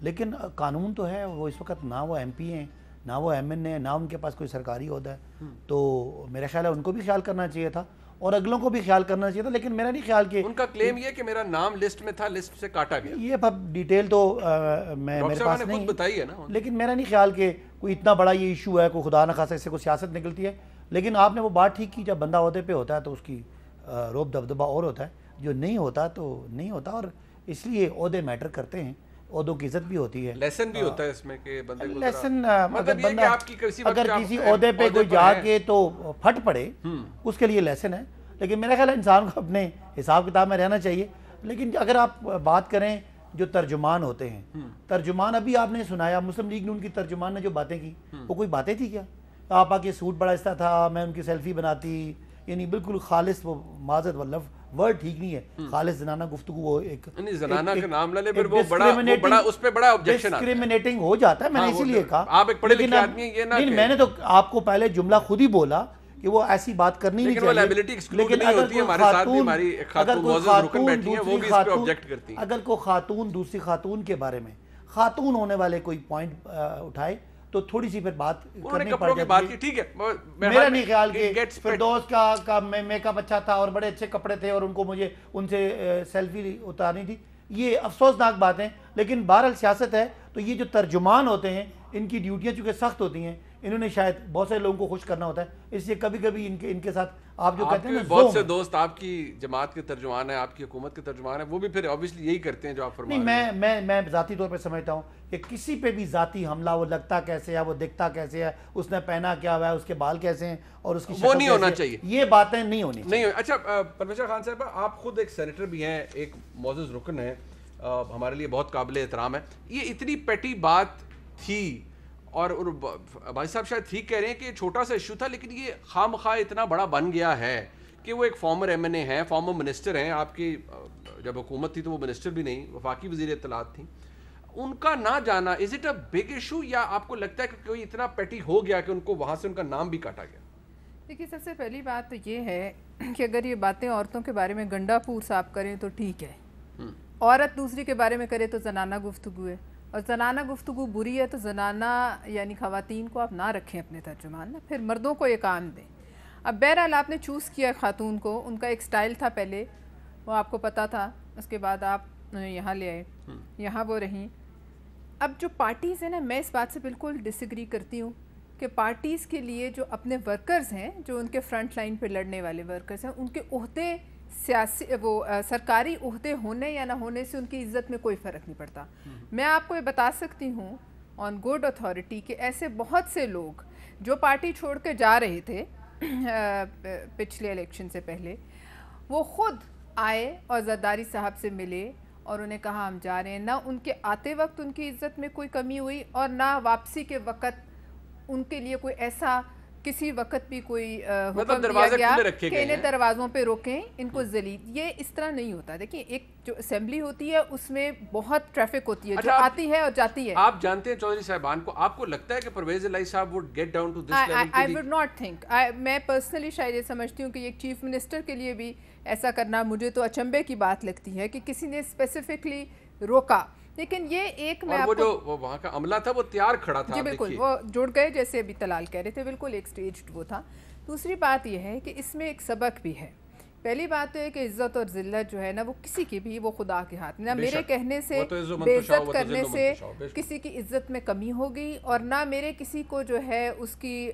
لیکن قانون تو ہے. وہ اس وقت نہ وہ MP ہیں, نہ وہ MN ہیں, نہ ان کے پاس کوئی سرکاری عہدہ ہے. تو میرا خیال ہے ان کو بھی خیال کرنا چاہیے تھا اور اگلوں کو بھی خیال کرنا چاہیے تھا. لیکن میرا نہیں خیال کہ ان کا کلیم یہ کہ میرا نام لسٹ میں تھا, لسٹ سے کاٹا گیا. یہ ڈیٹیل تو میرے پاس نہیں بتائی ہے نا. لیکن میرا نہیں خیال کہ کوئی اتنا بڑا یہ ایشو ہے, کوئی خدا نہ خاصا اس سے کوئی سیاست نکلتی ہے. لیکن آپ نے وہ بات ٹھیک کی, جب بندہ عہدے پہ ہوتا ہے تو اس کی روب دبدبہ اور ہوتا ہے, جو نہیں ہوتا تو نہیں ہوتا. اور اس لیے عہدے میٹر کرتے ہیں, عہدوں کی عزت بھی ہوتی ہے, لیسن بھی ہوتا ہے اس میں کہ بندے کو لیسن. مطلب یہ کہ آپ کی اگر کسی عہدے پہ کوئی جا کے تو پھٹ پڑے اس کے لیے لیسن ہے. لیکن میرا خیال ہے انسان کو اپنے حساب کتاب میں رہنا چاہیے. لیکن اگر آپ بات کریں جو ترجمان ہوتے ہیں, ترجمان ابھی آپ نے سنایا مسلم لیگ نون کی ترجمان نے جو باتیں کی, وہ کوئی باتیں تھی کیا؟ آپ آ کے سوٹ بڑا اس طرح تھا, میں ان کی سیلفی بناتی, یعنی بالکل خالص, وہ معذرت واللف ورڈ ٹھیک نہیں ہے, خالص زنانہ گفتگو. وہ ایک زنانہ کا نام لے لے پھر وہ بڑا اس پہ بڑا آبجیکشن آتا ہے, ڈسکریمنیٹنگ ہو جاتا ہے. میں نے اسی لیے کہا آپ ایک پڑھے لکھے آدمی ہیں, یہ نہ نہیں, میں نے تو آپ کو پہلے جملہ خود ہی بولا کہ وہ ایسی بات کرنی نہیں چاہیے. لیکن اگر کوئی خاتون دوسری خاتون کے بارے میں خاتون ہونے والے کوئی پوائنٹ اٹھائے تو تھوڑی سی پھر بات کرنی پڑ جاتی ہے. میرا نہیں خیال کہ فردوس کا میک اپ اچھا تھا اور بڑے اچھے کپڑے تھے اور ان کو مجھے ان سے سیلفی اتارنی تھی. یہ افسوسناک بات ہے. لیکن بہرحال سیاست ہے, تو یہ جو ترجمان ہوتے ہیں ان کی ڈیوٹیاں چونکہ سخت ہوتی ہیں, انہوں نے شاید بہت سے لوگوں کو خوش کرنا ہوتا ہے, اس لیے کبھی کبھی ان کے ساتھ آپ جو کہتے ہیں بہت سے دوست آپ کی جماعت کے ترجمان ہیں, آپ کی حکومت کے ترجمان ہیں, وہ بھی پھر obviously یہی کرتے ہیں جو آپ فرما رہے ہیں. نہیں, میں ذاتی طور پہ سمجھتا ہوں کہ کسی پہ بھی ذاتی حملہ, وہ لگتا کیسے ہے, وہ دکھتا کیسے ہے, اس نے پہنا کیا ہوا ہے, اس کے بال کیسے ہیں اور اس کی وہ نہیں ہونا چاہیے, یہ باتیں نہیں ہونی چاہیے. اچھا پروفیسر خان صاحب, آپ خود ایک سینیٹر بھی ہیں, ایک معزز رکن ہیں, ہمارے لیے بہت قابل احترام ہے. یہ اتنی پیٹی بات تھی اور بھائی صاحب شاید ٹھیک کہہ رہے ہیں کہ چھوٹا سا ایشو تھا, لیکن یہ خواہ مخواہ اتنا بڑا بن گیا ہے کہ وہ ایک فارمر MNA ہیں, فارمر منسٹر ہیں. آپ کی جب حکومت تھی تو وہ منسٹر بھی نہیں, وفاقی وزیر اطلاعات تھیں. ان کا نہ جانا is it a big issue, یا آپ کو لگتا ہے کہ کوئی اتنا پیٹی ہو گیا کہ ان کو وہاں سے ان کا نام بھی کاٹا گیا؟ دیکھیے, سب سے پہلی بات تو یہ ہے کہ اگر یہ باتیں عورتوں کے بارے میں گنڈا پور صاحب کریں تو ٹھیک ہے, عورت دوسری کے بارے میں کرے تو زنانہ گفتگو ہے, اور زنانہ گفتگو بری ہے تو زنانہ یعنی خواتین کو آپ نہ رکھیں اپنے ترجمان, پھر مردوں کو یہ کام دیں. اب بہرحال آپ نے چوز کیا خاتون کو, ان کا ایک سٹائل تھا پہلے, وہ آپ کو پتہ تھا, اس کے بعد آپ یہاں لے آئے, یہاں وہ رہیں. اب جو پارٹیز ہیں نا, میں اس بات سے بالکل ڈس ایگری کرتی ہوں کہ پارٹیز کے لیے جو اپنے ورکرز ہیں, جو ان کے فرنٹ لائن پہ لڑنے والے ورکرز ہیں, ان کے عہدے سیاسی وہ سرکاری عہدے ہونے یا نہ ہونے سے ان کی عزت میں کوئی فرق نہیں پڑتا. میں آپ کو یہ بتا سکتی ہوں آن گڈ اتھارٹی کہ ایسے بہت سے لوگ جو پارٹی چھوڑ کے جا رہے تھے پچھلے الیکشن سے پہلے, وہ خود آئے اور زرداری صاحب سے ملے اور انہیں کہا ہم جا رہے ہیں. نہ ان کے آتے وقت ان کی عزت میں کوئی کمی ہوئی, اور نہ واپسی کے وقت ان کے لیے کوئی ایسا کسی وقت بھی کوئی حکم دیا گیا کہ انہیں دروازوں پہ روکیں, ان کو ذلیل. یہ اس طرح نہیں ہوتا. دیکھیں, ایک جو اسمبلی ہوتی ہے اس میں بہت ٹریفک ہوتی ہے, جو آتی ہے اور جاتی ہے. آپ جانتے ہیں چودھری صاحبان کو, آپ کو لگتا ہے کہ پرویز الہی صاحب would get down to this level? I would not think. میں پرسنلی شاید یہ سمجھتی ہوں کہ ایک چیف منسٹر کے لیے بھی ایسا کرنا مجھے تو اچنبے کی بات لگتی ہے کہ کسی نے اسپیسیفکلی روکا. لیکن یہ ایک میں وہ جو وہاں کا عملہ تھا وہ تیار کھڑا تھا. جی بالکل, وہ جڑ گئے جیسے ابھی طلال کہہ رہے تھے, بالکل ایک سٹیجڈ وہ تھا. دوسری بات یہ ہے کہ اس میں ایک سبق بھی ہے. پہلی بات تو ہے کہ عزت اور ذلت جو ہے نا, وہ کسی کی بھی, وہ خدا کے ہاتھ میں. نہ میرے کہنے سے بے عزت کرنے سے کسی کی عزت میں کمی ہوگی, اور نہ میرے کسی کو جو ہے اس کی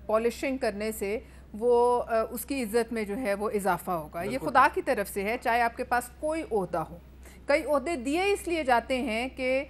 پالشنگ کرنے سے وہ اس کی عزت میں جو ہے وہ اضافہ ہوگا. یہ خدا کی طرف سے ہے, چاہے آپ کے پاس کوئی عہدہ ہو. کئی عہدے دیے اس لیے جاتے ہیں کہ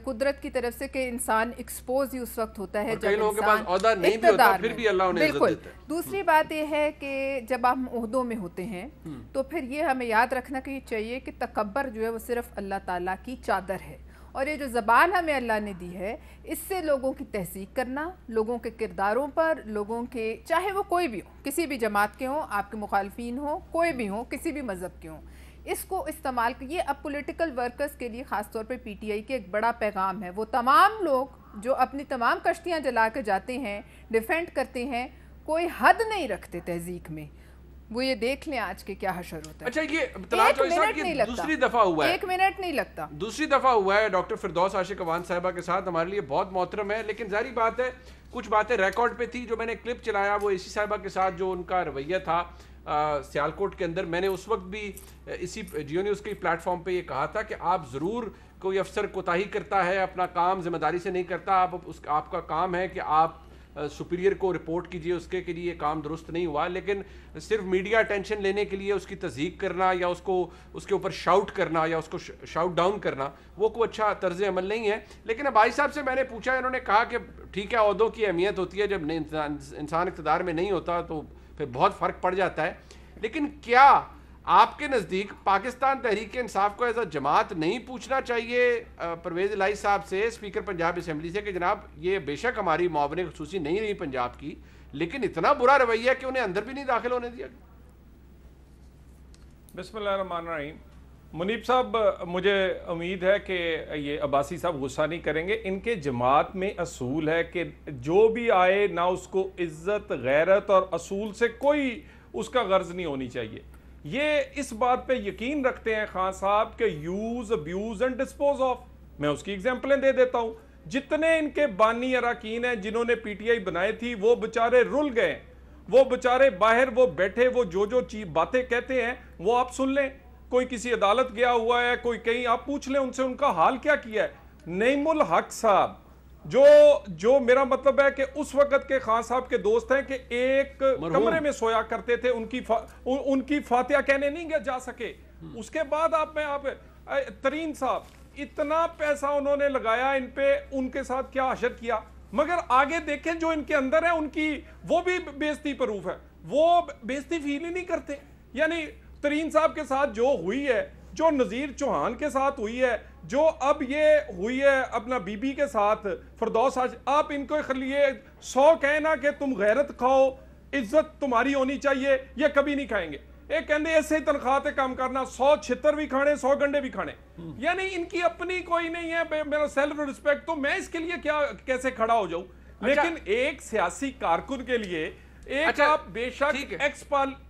قدرت کی طرف سے کہ انسان ایکسپوز ہی اس وقت ہوتا ہے جب انسان اقتدار میں. بالکل. دوسری بات یہ ہے کہ جب ہم عہدوں میں ہوتے ہیں تو پھر یہ ہمیں یاد رکھنا کہ چاہیے کہ تکبر جو ہے وہ صرف اللہ تعالیٰ کی چادر ہے, اور یہ جو زبان ہمیں اللہ نے دی ہے, اس سے لوگوں کی تہذیب کرنا, لوگوں کے کرداروں پر, لوگوں کے, چاہے وہ کوئی بھی ہو, کسی بھی جماعت کے ہوں, آپ کے مخالفین ہوں, کوئی بھی ہوں, کسی بھی مذہب کے ہوں, اس کو استعمال. یہ اب پولیٹیکل ورکرز کے لیے خاص طور پہ PTI کے ایک بڑا پیغام ہے. وہ تمام لوگ جو اپنی تمام کشتیاں جلا کے جاتے ہیں, ڈیفینڈ کرتے ہیں, کوئی حد نہیں رکھتے تہذیب میں, وہ یہ دیکھ لیں آج کے کیا حشر ہوتا ہے. اچھا یہ طلال چوہدری صاحب کی دوسری دفعہ ہوا ہے, 1 منٹ نہیں لگتا, دوسری دفعہ ہوا ہے ڈاکٹر فردوس عاشق اوان صاحبہ کے ساتھ, ہمارے لیے بہت محترم ہے, لیکن ظاہری بات ہے کچھ باتیں ریکارڈ پہ تھی. جو میں نے کلپ چلایا وہ اسی صاحبہ کے ساتھ جو ان کا رویہ تھا سیالکوٹ کے اندر, میں نے اس وقت بھی اسی جیو نیوز کے پلیٹ فارم پہ یہ کہا تھا کہ آپ ضرور, کوئی افسر کوتاہی کرتا ہے, اپنا کام ذمہ داری سے نہیں کرتا, آپ کا کام ہے کہ آپ سپیریئر کو رپورٹ کیجئے اس کے لیے یہ کام درست نہیں ہوا, لیکن صرف میڈیا اٹینشن لینے کے لیے اس کی تصدیق کرنا یا اس کے اوپر شاؤٹ کرنا یا اس کو شاؤٹ ڈاؤن کرنا وہ کوئی اچھا طرز عمل نہیں ہے. لیکن اب بھائی صاحب سے میں نے پوچھا, انہوں نے کہا کہ ٹھیک ہے عہدوں کی اہمیت ہوتی ہے, جب انسان اقتدار میں نہیں ہوتا تو پھر بہت فرق پڑ جاتا ہے, لیکن کیا آپ کے نزدیک پاکستان تحریک انصاف کو ایز اے جماعت نہیں پوچھنا چاہیے پرویز الہی صاحب سے, اسپیکر پنجاب اسمبلی سے, کہ جناب یہ بے شک ہماری معاون خصوصی نہیں رہی پنجاب کی, لیکن اتنا برا رویہ کہ انہیں اندر بھی نہیں داخل ہونے دیا. بسم اللہ الرحمن الرحیم. منیب صاحب, مجھے امید ہے کہ یہ عباسی صاحب غصہ نہیں کریں گے. ان کے جماعت میں اصول ہے کہ جو بھی آئے نہ اس کو عزت, غیرت اور اصول سے کوئی اس کا غرض نہیں ہونی چاہیے. یہ اس بات پہ یقین رکھتے ہیں خان صاحب کہ use, abuse and dispose of. میں اس کی ایگزامپلیں دے دیتا ہوں. جتنے ان کے بانی اراکین ہیں جنہوں نے پی ٹی آئی بنائی تھی وہ بچارے رل گئے, وہ بچارے باہر وہ بیٹھے, وہ جو باتیں کہتے ہیں وہ آپ سن لیں. کوئی کسی عدالت گیا ہوا ہے, کوئی کہیں, آپ پوچھ لیں ان سے ان کا حال کیا کیا ہے. نعیم الحق صاحب جو میرا مطلب ہے کہ اس وقت کے خان صاحب کے دوست ہیں کہ ایک کمرے میں سویا کرتے تھے, ان کی فاتحہ کہنے نہیں جا سکے. اس کے بعد آپ ترین صاحب, اتنا پیسہ انہوں نے لگایا ان پہ, ان کے ساتھ کیا حشر کیا, مگر آگے دیکھیں جو ان کے اندر ہے ان کی وہ بھی بےزتی پروف ہے, وہ بےزتی فیل ہی نہیں کرتے. یعنی ترین صاحب کے ساتھ جو ہوئی ہے, جو نذیر چوہان کے ساتھ ہوئی ہے, جو اب یہ ہوئی ہے اپنا بی بی کے ساتھ فردوس, آپ ان کو لیے 100 کہنا کہ تم غیرت کھاؤ, عزت تمہاری ہونی چاہیے, یہ کبھی نہیں کھائیں گے. ایک کہندے ایسے ہی تنخواہ تے کام کرنا, 100 چھتر بھی کھانے, 100 گنڈے بھی کھانے. یعنی ان کی اپنی کوئی نہیں ہے میرا سیلف ریسپیکٹ, تو میں اس کے لیے کیسے کھڑا ہو جاؤں. لیکن ایک سیاسی کارکن کے لیے ایک آپ بے شک ایکس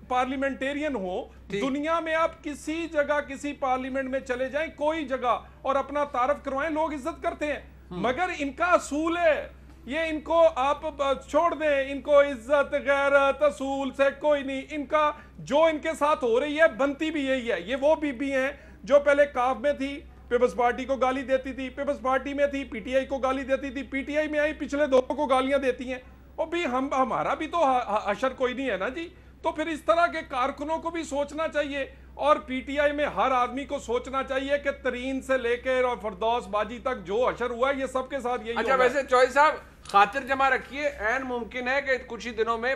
پارلیمنٹیرین ہو, دنیا میں آپ کسی جگہ کسی پارلیمنٹ میں چلے جائیں کوئی جگہ اور اپنا تعارف کروائیں, لوگ عزت کرتے ہیں. مگر ان کا اصول ہے یہ, ان کو آپ چھوڑ دیں, ان کو عزت غیرت اصول سے کوئی نہیں. ان کا جو ان کے ساتھ ہو رہی ہے بنتی بھی یہی ہے. یہ وہ بی بی ہیں جو پہلے کاف میں تھی, پیپلز پارٹی کو گالی دیتی تھی, پیپلز پارٹی میں تھی, پی ٹی آئی کو گالی دیتی تھی, پی ٹی آئی میں آئی پچھلے 2 کو گالیاں دیتی ہیں. اور بھی ہمارا بھی تو حشر کوئی نہیں ہے نا جی. تو پھر اس طرح کے کارکنوں کو بھی سوچنا چاہیے, اور پی ٹی آئی میں ہر آدمی کو سوچنا چاہیے کہ ترین سے لے کے اور فردوس باجی تک جو حشر ہوا ہے یہ سب کے ساتھ یہی. اچھا ویسے چوہدری صاحب خاطر جمع رکھیے, عین ممکن ہے کہ کچھ ہی دنوں میں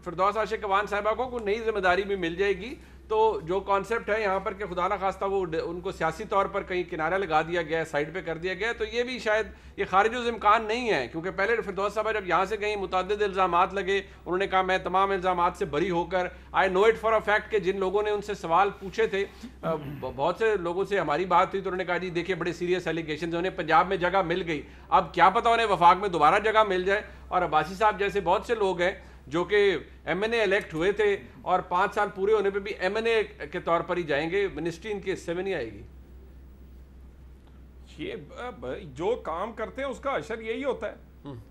فردوس عاشق اوان صاحبہ کو کوئی نئی ذمہ داری بھی مل جائے گی. تو جو کانسیپٹ ہے یہاں پر کہ خدا نہ خواستہ وہ ان کو سیاسی طور پر کہیں کنارہ لگا دیا گیا ہے, سائڈ پہ کر دیا گیا, تو یہ بھی شاید یہ خارج الامکان نہیں ہے. کیونکہ پہلے فردوس صاحبہ جب یہاں سے گئیں متعدد الزامات لگے, انہوں نے کہا میں تمام الزامات سے بری ہو کر, آئی نو اٹ فار اے فیکٹ کہ جن لوگوں نے ان سے سوال پوچھے تھے, بہت سے لوگوں سے ہماری بات ہوئی تو انہوں نے کہا جی دیکھیے بڑے سیریس ایلیگیشنز, انہیں پنجاب میں جگہ مل گئی, اب کیا پتہ انہیں وفاق میں دوبارہ جگہ مل جائے. اور عباسی صاحب جیسے بہت سے لوگ ہیں جو کہ ایم این اے الیکٹ ہوئے تھے اور 5 سال پورے ہونے پہ بھی ایم این اے کے طور پر ہی جائیں گے, منسٹری ان کے حصے میں نہیں آئے گی. یہ جو کام کرتے ہیں اس کا حشر یہی ہوتا ہے.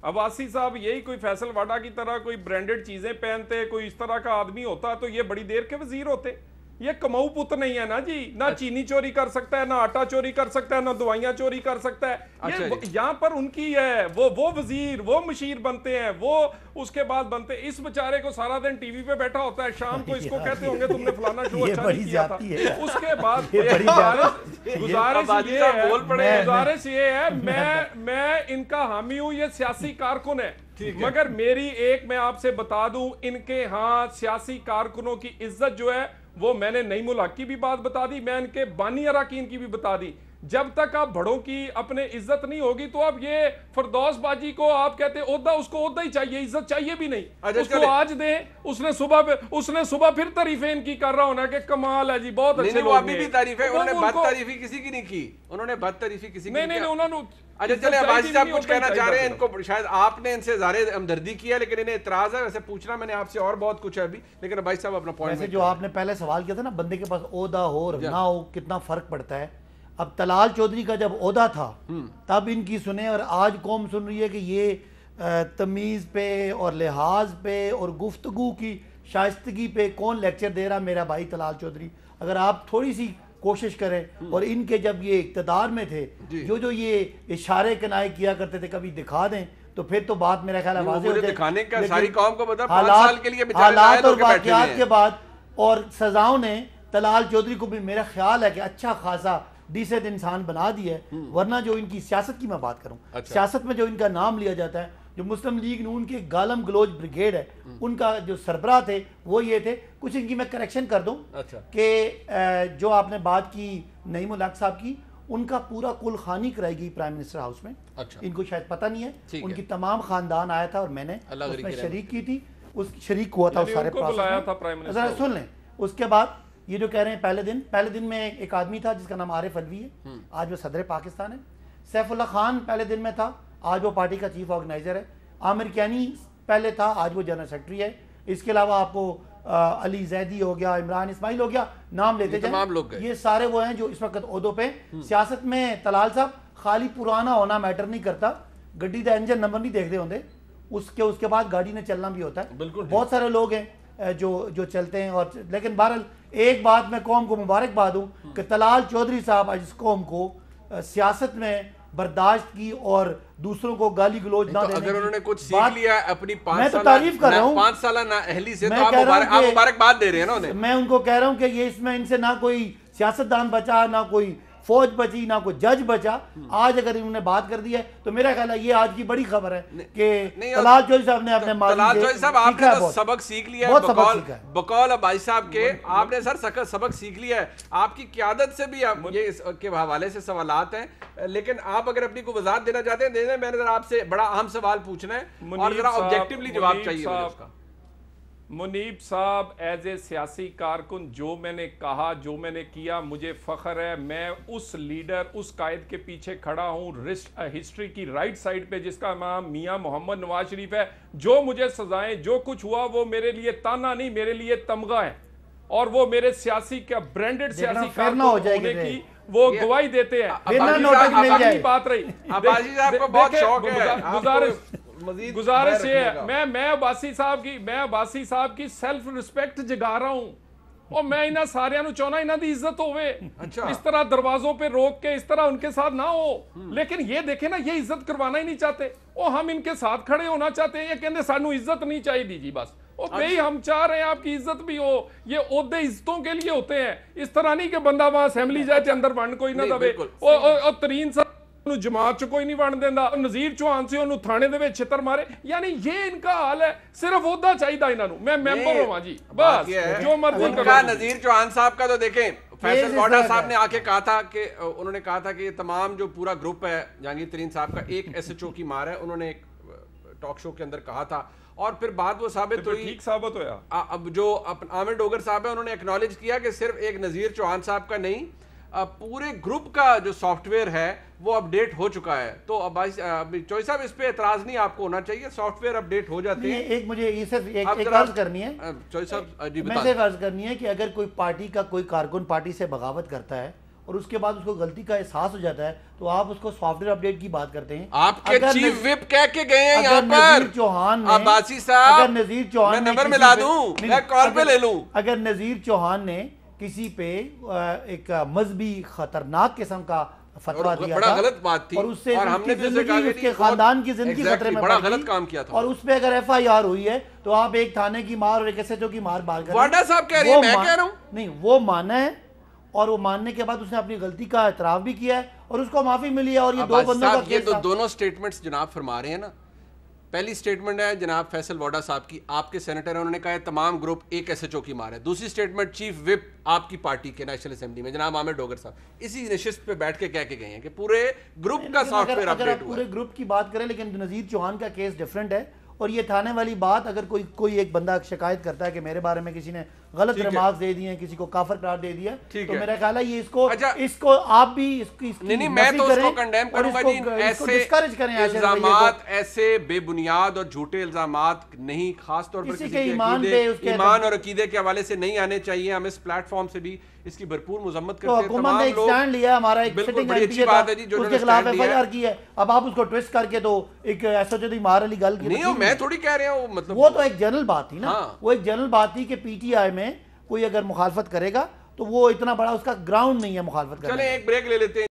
عباسی صاحب یہی کوئی فیصل واڈا کی طرح کوئی برانڈڈ چیزیں پہنتے, کوئی اس طرح کا آدمی ہوتا تو یہ بڑی دیر کے وزیر ہوتے. یہ کماؤ پت نہیں ہے نا جی, نہ چینی چوری کر سکتا ہے, نہ آٹا چوری کر سکتا ہے, نہ دوائیاں چوری کر سکتا ہے. یہاں پر ان کی ہے وہ وزیر, وہ مشیر بنتے ہیں, وہ اس کے بعد بنتے. اس بیچارے کو سارا دن ٹی وی پہ بیٹھا ہوتا ہے, شام کو اس کو کہتے ہوں گے تم نے فلانا شو اچھا نہیں کیا تھا. اس کے بعد گزارش یہ ہے, میں ان کا حامی ہوں, یہ سیاسی کارکن ہے. مگر میری ایک میں آپ سے بتا دوں, ان کے ہاں سیاسی کارکنوں کی عزت جو ہے وہ میں نے نعیم الحق کی بھی بات بتا دی, میں ان کے بانی اراکین کی بھی بتا دی. جب تک آپ بڑوں کی اپنے عزت نہیں ہوگی تو اب یہ فردوس باجی کو آپ کہتے ہیں عہدہ، اس کو عہدہ ہی چاہیے، عزت چاہیے بھی نہیں، اس کو آج دیں. اس نے صبح پھر تعریفیں ان کی کر رہا ہونا کہ کمال ہے جی، بہت اچھے لوگ ابھی بھی تعریفیں، انہوں نے بد تعریفی کسی کی نہیں کی، انہوں نے بد تعریفی کسی کی نہیں، انہوں نے. اچھا چلے عباسی صاحب کچھ کہنا چاہ رہے ہیں، ان کو شاید آپ نے ان سے اظہار ہمدردی کیا لیکن انہیں اعتراض ہے. ویسے پوچھنا میں نے آپ سے اور بہت کچھ ہے ابھی، لیکن عباسی صاحب اپنا پوائنٹ. ویسے جو آپ نے پہلے سوال کیا تھا نا بندے کے پاس عہدہ ہو اور نہ ہو کتنا فرق پڑتا ہے. اب طلال چودھری کا جب عہدہ تھا تب ان کی سنیں، اور آج قوم سن رہی ہے کہ یہ تمیز پہ اور لحاظ پہ اور گفتگو کی شائستگی پہ کون لیکچر دے رہا. میرا بھائی طلال چودھری، اگر آپ تھوڑی سی کوشش کریں اور ان کے جب یہ اقتدار میں تھے جو یہ اشارے کنائے کیا کرتے تھے کبھی دکھا دیں تو پھر تو بات میرا خیال ہے واضح ہو جائے. دکھانے کا ساری قوم کو پتا، حالات اور واقعات کے بعد اور سزاؤں نے طلال چودھری کو بھی میرا خیال ہے کہ اچھا خاصا ڈیسنٹ انسان بنا دیا ہے. ورنہ جو ان کی سیاست کی میں بات کروں، سیاست میں جو ان کا نام لیا جاتا ہے، جو مسلم لیگ نون کے گالم گلوچ بریگیڈ ہے، ان کا جو سربراہ تھے وہ یہ تھے. کچھ ان کی میں کریکشن کر دوں کہ جو آپ نے بات کی نعیم الحق صاحب کی، ان کا پورا کل خانی کرائی گئی پرائم منسٹر ہاؤس میں. ان کو شاید پتہ نہیں ہے، ان کی تمام خاندان آیا تھا اور میں نے اس میں شریک کی تھی، شریک ہوا تھا اس سارے پروسیس میں. ذرا سن لیں. اس کے بعد یہ جو کہہ رہے ہیں پہلے دن میں ایک آدمی تھا جس کا نام عارف علوی ہے، آج وہ صدر پاکستان ہے. سیف اللہ خان پہلے دن میں تھا، آج وہ پارٹی کا چیف آرگنائزر ہے. عامر کیانی پہلے تھا، آج وہ جنرل سیکرٹری ہے. اس کے علاوہ آپ کو علی زیدی ہو گیا، عمران اسماعیل ہو گیا، نام لیتے جائیں. یہ سارے وہ ہیں جو اس وقت عہدوں پہ. سیاست میں طلال صاحب خالی پرانا ہونا میٹر نہیں کرتا، گڈی دا انجن نمبر نہیں دیکھتے ہوندے، اس کے بعد گاڑی نے چلنا بھی ہوتا ہے. بہت سارے لوگ ہیں جو چلتے ہیں. اور لیکن بہرحال ایک بات میں قوم کو مبارکباد ہوں کہ طلال چودھری صاحب آج اس قوم کو سیاست میں برداشت کی اور دوسروں کو گالی گلوچ نہ دینے کی. اگر انہوں نے کچھ سیکھ لیا اپنی 5 سالہ اہلی سے تو آپ مبارکباد دے رہے ہیں نا انہیں. میں ان کو کہہ رہا ہوں کہ یہ اس میں ان سے نہ کوئی سیاستدان بچا، نہ کوئی فوج بچی، نہ کوئی جج بچا. آج اگر انہوں نے بات کر دی ہے تو میرا خیال ہے یہ آج کی بڑی خبر ہے کہ طلال چودھری صاحب نے اپنے طلال چودھری صاحب آپ نے تو سبق سیکھ لیا ہے بقول عباسی صاحب کے. آپ نے سر سبق سیکھ لیا ہے. آپ کی قیادت سے بھی یہ اس کے حوالے سے سوالات ہیں، لیکن آپ اگر اپنی کو وضاحت دینا چاہتے ہیں دے دیں. میں نے ذرا آپ سے بڑا اہم سوال پوچھنا ہے اور ذرا آبجیکٹیولی جواب چاہیے اس کا. منیب صاحب ایز اے سیاسی کارکن جو میں نے کہا، جو میں نے کیا، مجھے فخر ہے. میں اس لیڈر، اس قائد کے پیچھے کھڑا ہوں ہسٹری کی رائٹ سائڈ پہ جس کا نام میاں محمد نواز شریف ہے. جو مجھے سزائیں، جو کچھ ہوا وہ میرے لیے تانا نہیں، میرے لیے تمغہ ہے. اور وہ میرے سیاسی کا برانڈڈ سیاسی کارکن ہونے کی وہ گواہی دیتے ہیں. بات رہی عباسی صاحب کو بہت شوق ہے. گزارش یہ ہے، میں عباسی صاحب کی سیلف رسپیکٹ جگا رہا ہوں اور میں انہاں ساریاں نو چاہنا انہاں دی عزت ہوئے. اس طرح دروازوں پہ روک کے اس طرح ان کے ساتھ نہ ہو. لیکن یہ دیکھیں نا، یہ عزت کروانا ہی نہیں چاہتے. ہم ان کے ساتھ کھڑے ہونا چاہتے ہیں. یہ کہندے سانو عزت نہیں چاہیے دی جی بس. بھئی ہم چاہ رہے ہیں آپ کی عزت بھی ہو. یہ عہدے عزتوں کے لیے ہوتے ہیں، اس طرح نہیں کہ بندہ وہاں اسمبلی جائے تے اندر بڑھن کوئی نہ دے. اور ترین صاحب جماعت چ کوئی نہیں بن دینا، نظیر چوہان سے انہوں تھانے دے وچ چھتر مارے. یعنی یہ ان کا حال ہے. صرف عہدہ چاہیے انہاں نو. میں ممبر ہوں جی، بس جو مرضی کرو. نظیر چوہان صاحب کا تو دیکھیں، فیصل گوڈا صاحب نے آ کے کہا تھا کہ انہوں نے کہا تھا کہ یہ تمام جو پورا گروپ ہے جہانگیر ترین صاحب کا ایک ایس ایچ او کی مار ہے. انہوں نے ایک ٹاک شو کے اندر کہا تھا اور پھر بعد وہ ثابت ہوئی. ٹھیک ثابت ہویا. اب جو عامر ڈوگر صاحب ہیں انہوں نے ایکنالج کیا کہ صرف ایک نظیر چوہان صاحب کا نہیں، پورے گروپ کا جو سافٹ ویئر ہے وہ اپ ڈیٹ ہو چکا ہے. تو چوہی صاحب اس پہ اعتراض نہیں آپ کو ہونا چاہیے، سافٹ ویئر اپ ڈیٹ ہو جاتے ہیں. ایک مجھے یہ صرف ایک عرض کرنی ہے، چوہی صاحب میں صرف عرض کرنی ہے کہ اگر کوئی پارٹی کا کوئی کارکن پارٹی سے بغاوت کرتا ہے اور اس کے بعد اس کو غلطی کا احساس ہو جاتا ہے تو آپ اس کو سافٹ ویئر اپ ڈیٹ کی بات کرتے ہیں. آپ کے چیف وپ کہہ کے گئے ہیں یہاں پر عباسی صاحب. اگر نظیر چوہان میں نمبر ملا دوں، میں کال پہ لے لوں. اگر نظیر چوہان نے کسی پہ ایک مذہبی خطرناک قسم کا فتویٰ دیا بڑا غلط بات تھی اور اس سے اس کے خاندان کی زندگی خطرے میں بڑا غلط کام کیا تھا اور اس پہ اگر ایف آئی آر ہوئی ہے تو آپ ایک تھانے کی مار اور ایک ایس ایچ او کی مار بار کریں. واڈا صاحب کہہ رہے ہیں، میں کہہ رہا ہوں نہیں. وہ مانا ہے اور وہ ماننے کے بعد اس نے اپنی غلطی کا اعتراف بھی کیا ہے اور اس کو معافی ملی ہے. اور یہ دو بندوں کا یہ دونوں سٹیٹمنٹس جناب فرما رہے ہیں نا، پہلی سٹیٹمنٹ ہے جناب فیصل واڈا صاحب کی، آپ کے سینیٹر ہیں، انہوں نے کہا ہے تمام گروپ ایک ایس ایچ او کی مار ہے. دوسری سٹیٹمنٹ چیف وپ آپ کی پارٹی کے نیشنل اسمبلی میں جناب عامر ڈوگر صاحب اسی نشست پہ بیٹھ کے کہہ کے گئے ہیں کہ پورے گروپ کا سافٹ ویئر اپ ڈیٹ ہوا ہے. پورے گروپ کی بات کریں لیکن نذیر چوہان کا کیس ڈیفرنٹ ہے، اور یہ تھانے والی بات اگر کوئی ایک بندہ شکایت کرتا ہے کہ میرے بارے میں کسی نے غلط ریمارکس دے دیے ہیں، کسی کو کافر قرار دے دیا، تو میرا خیال ہے یہ اس کو آپ بھی اس کی نہیں میں تو اس کو کنڈیم کروں گا جی. ایسے الزامات ایسے بے بنیاد اور جھوٹے الزامات نہیں، خاص طور پر کسی کے ایمان اور عقیدے کے حوالے سے نہیں آنے چاہیے. ہم اس پلیٹ فارم سے بھی اس کی بھرپور مذمت کرتے ہیں. حکومت نے ایک سٹینڈ لیا، ہمارا ایک سٹنگ ایم پی تھا اس کے خلاف ایف آئی آر کی ہے، اب آپ اس کو ٹویسٹ کر کے تو ایک ایس ایچ او دی مار والی گل کی نہیں. میں تھوڑی کہہ رہا ہوں، مطلب وہ تو ایک جنرل بات تھی نا، وہ ایک جنرل بات تھی کہ پی ٹی آئی میں کوئی اگر مخالفت کرے گا تو وہ اتنا بڑا اس کا گراؤنڈ نہیں ہے مخالفت کرنے. چلیں ایک بریک لے لیتے ہیں.